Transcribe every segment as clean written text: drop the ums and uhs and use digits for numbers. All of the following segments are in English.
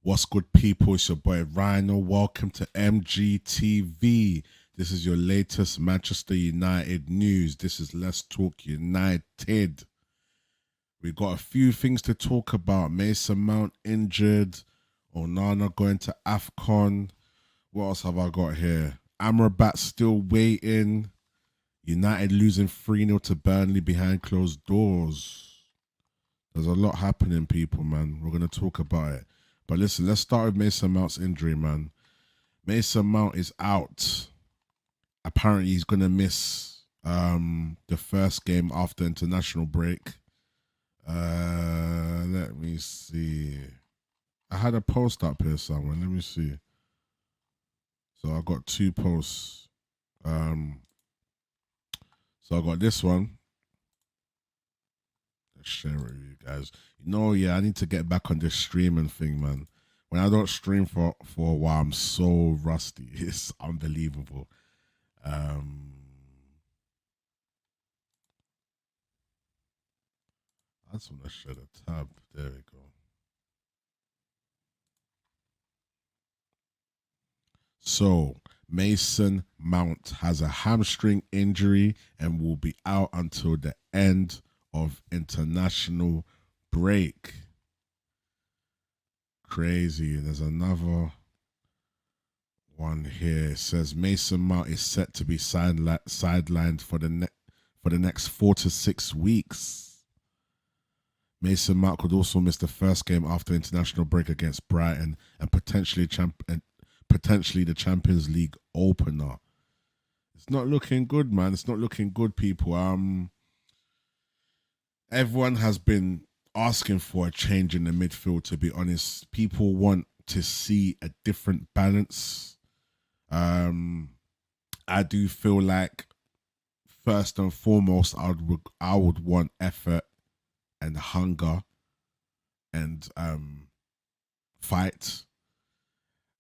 What's good, people? It's your boy Rhino. Welcome to MGTV. This is your latest Manchester United news. This is Let's Talk United. We got a few things to talk about. Mason Mount injured. Onana going to Afcon. What else have I got here? Amrabat still waiting. United losing 3-0 to Burnley behind closed doors. There's a lot happening, people, man. We're going to talk about it. But listen, let's start with Mason Mount's injury, man. Mason Mount is out. Apparently, he's going to miss the first game after international break. Let me see. I had a post up here somewhere. Let me see. So I got two posts. So I got this one. Let's share it with you guys. I need to get back on this streaming thing, man. When I don't stream for a while, I'm so rusty. It's unbelievable. I just want to share the tab. There we go. So Mason Mount has a hamstring injury and will be out until the end of international break. Crazy. And there's another one here. It says Mason Mount is set to be sidelined for the next 4 to 6 weeks. Mason Mount could also miss the first game after international break against Brighton and potentially the Champions League opener. It's not looking good, man. It's not looking good, people. Everyone has been asking for a change in the midfield, to be honest. People want to see a different balance. I do feel like first and foremost, I would want effort and hunger and fight.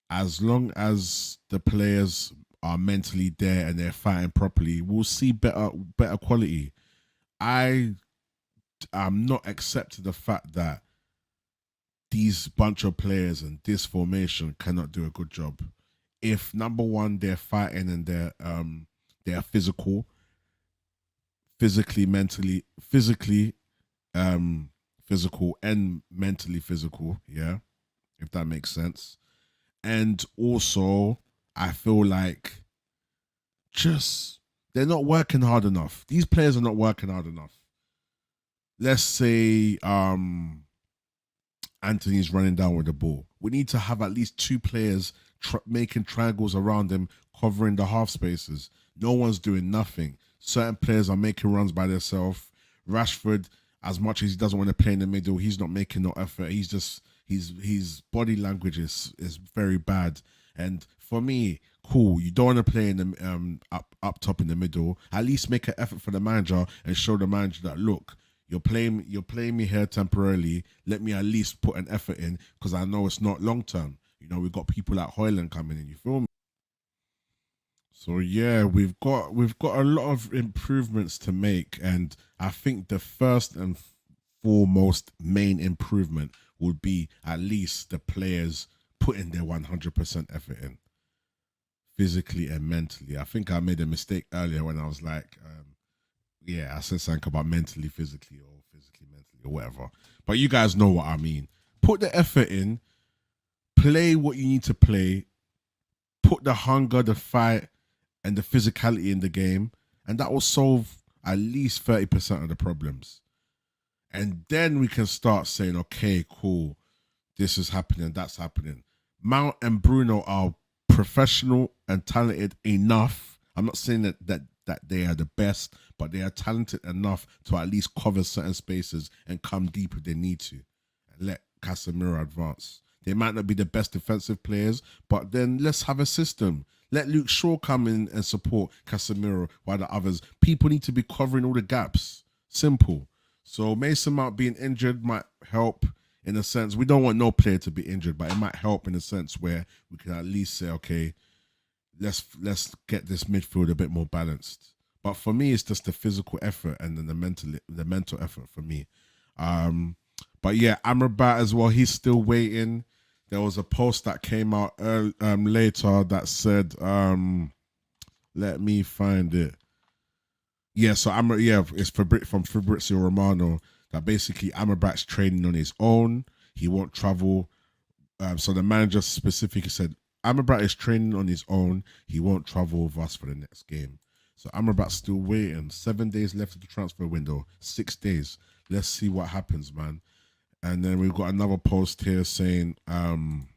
As long as the players are mentally there and they're fighting properly, we'll see better quality. I'm not accepting the fact that these bunch of players and this formation cannot do a good job. If number one, they're fighting and they're physical and mentally physical, yeah, if that makes sense. And also, I feel like just they're not working hard enough. These players are not working hard enough. Let's say Anthony's running down with the ball. We need to have at least two players making triangles around him, covering the half spaces. No one's doing nothing. Certain players are making runs by themselves. Rashford, as much as he doesn't want to play in the middle, he's not making no effort. He's just his body language is very bad. And for me, cool. You don't want to play in the up top in the middle. At least make an effort for the manager and show the manager that, look, you're playing me here temporarily. Let me at least put an effort in because I know it's not long term. We've got people like Hoyland coming in. You feel me? So yeah, we've got a lot of improvements to make, and I think the first and foremost main improvement would be at least the players putting their 100% effort in, physically and mentally. I think I made a mistake earlier when I was like, I said something about mentally, physically, or physically, mentally, or whatever. But you guys know what I mean. Put the effort in, play what you need to play, put the hunger, the fight, and the physicality in the game, and that will solve at least 30% of the problems. And then we can start saying, okay, cool, this is happening, that's happening. Mount and Bruno are professional and talented enough. I'm not saying that they are the best, but they are talented enough to at least cover certain spaces and come deep if they need to. And let Casemiro advance. They might not be the best defensive players, but then let's have a system. Let Luke Shaw come in and support Casemiro while the others. People need to be covering all the gaps. Simple. So Mason Mount being injured might help in a sense. We don't want no player to be injured, but it might help in a sense where we can at least say, okay, let's get this midfield a bit more balanced. But for me, it's just the physical effort and then the mental effort for me. But yeah, Amrabat as well. He's still waiting. there was a post that came out later that said, let me find it. Yeah, so it's from Fabrizio Romano that basically Amrabat's training on his own. He won't travel. So the manager specifically said Amrabat is training on his own. He won't travel with us for the next game. So Amrabat's still waiting. 7 days left of the transfer window. 6 days. Let's see what happens, man. And then we've got another post here saying Ten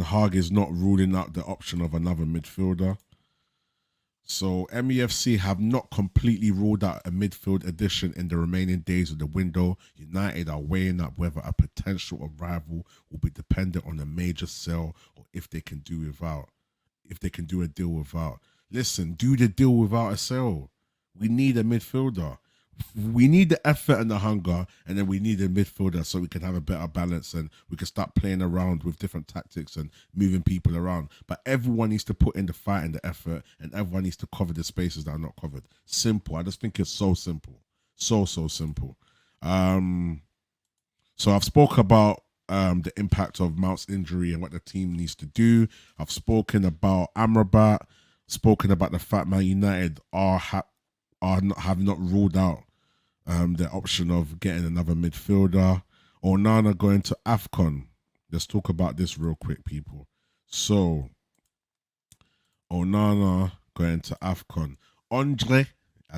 Hag is not ruling out the option of another midfielder. So MEFC have not completely ruled out a midfield addition in the remaining days of the window. United are weighing up whether a potential arrival will be dependent on a major sale or if they can do a deal without. Listen, do the deal without a sale. We need a midfielder. We need the effort and the hunger, and then we need a midfielder so we can have a better balance and we can start playing around with different tactics and moving people around. But everyone needs to put in the fight and the effort, and everyone needs to cover the spaces that are not covered. Simple. I just think it's so simple. So simple. So I've spoke about the impact of Mount's injury and what the team needs to do. I've spoken about Amrabat, spoken about the fact Man United have not ruled out the option of getting another midfielder. Onana going to Afcon. Let's talk about this real quick, people. So, Onana going to Afcon. I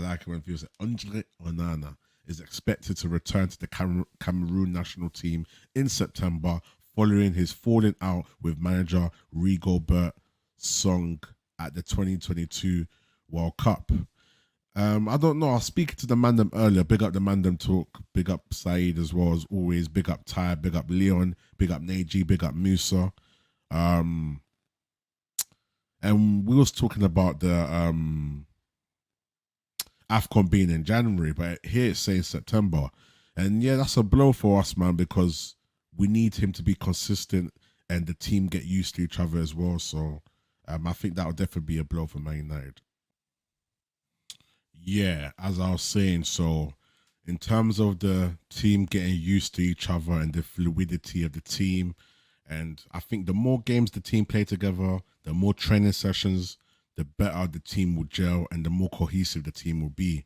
like it when people say Andre Onana is expected to return to the Cameroon national team in September following his falling out with manager Rigobert Song at the 2022 World Cup. I don't know. I was speaking to the Mandem earlier. Big up the Mandem talk. Big up Saeed as well as always. Big up Ty. Big up Leon. Big up Neji. Big up Musa. And we was talking about the Afcon being in January, but here it says September. And yeah, that's a blow for us, man, because we need him to be consistent and the team get used to each other as well. So I think that would definitely be a blow for Man United. Yeah, as I was saying, so in terms of the team getting used to each other and the fluidity of the team, and I think the more games the team play together, the more training sessions, the better the team will gel and the more cohesive the team will be.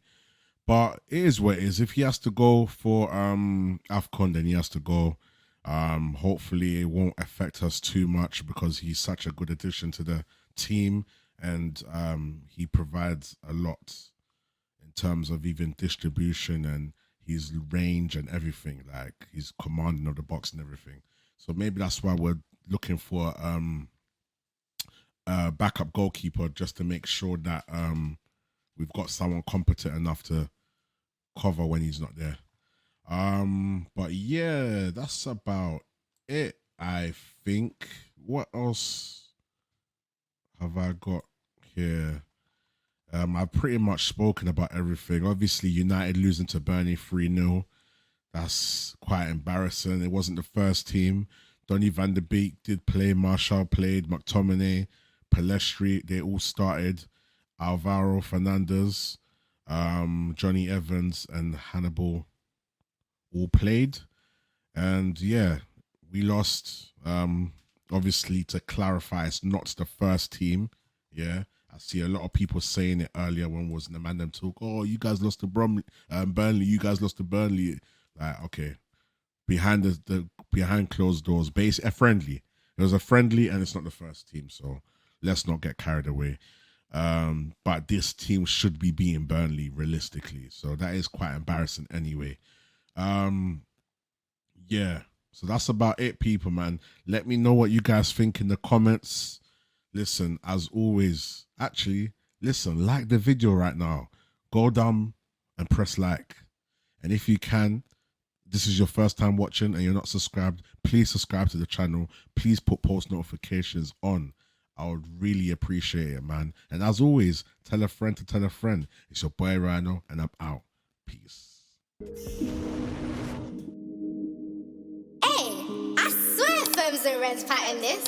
But it is what it is. If he has to go for AFCON, then he has to go. Hopefully it won't affect us too much because he's such a good addition to the team and he provides a lot in terms of even distribution and his range and everything. Like he's commanding of the box and everything. So maybe that's why we're looking for a backup goalkeeper just to make sure that we've got someone competent enough to cover when he's not there. But yeah, that's about it, I think. What else have I got here? I've pretty much spoken about everything. Obviously, United losing to Burnley 3-0. That's quite embarrassing. It wasn't the first team. Donny van der Beek did play. Marshall played. McTominay, Palestri, they all started. Alvaro Fernandez, Johnny Evans, and Hannibal all played. And yeah, we lost. Obviously, to clarify, it's not the first team. Yeah, I see a lot of people saying it earlier when was in the Mandem talk. Oh, you guys lost to Burnley. You guys lost to Burnley. Like, okay, behind the behind closed doors, base a friendly. It was a friendly, and it's not the first team. So let's not get carried away. But this team should be beating Burnley realistically. So that is quite embarrassing anyway. Yeah. So that's about it, people, man. Let me know what you guys think in the comments. Listen, as always, actually, listen, like the video right now. Go down and press like. And if you can, this is your first time watching and you're not subscribed, please subscribe to the channel. Please put post notifications on. I would really appreciate it, man. And as always, tell a friend to tell a friend. It's your boy Rhino, and I'm out. Peace. Hey, I swear firms and rents pattern this.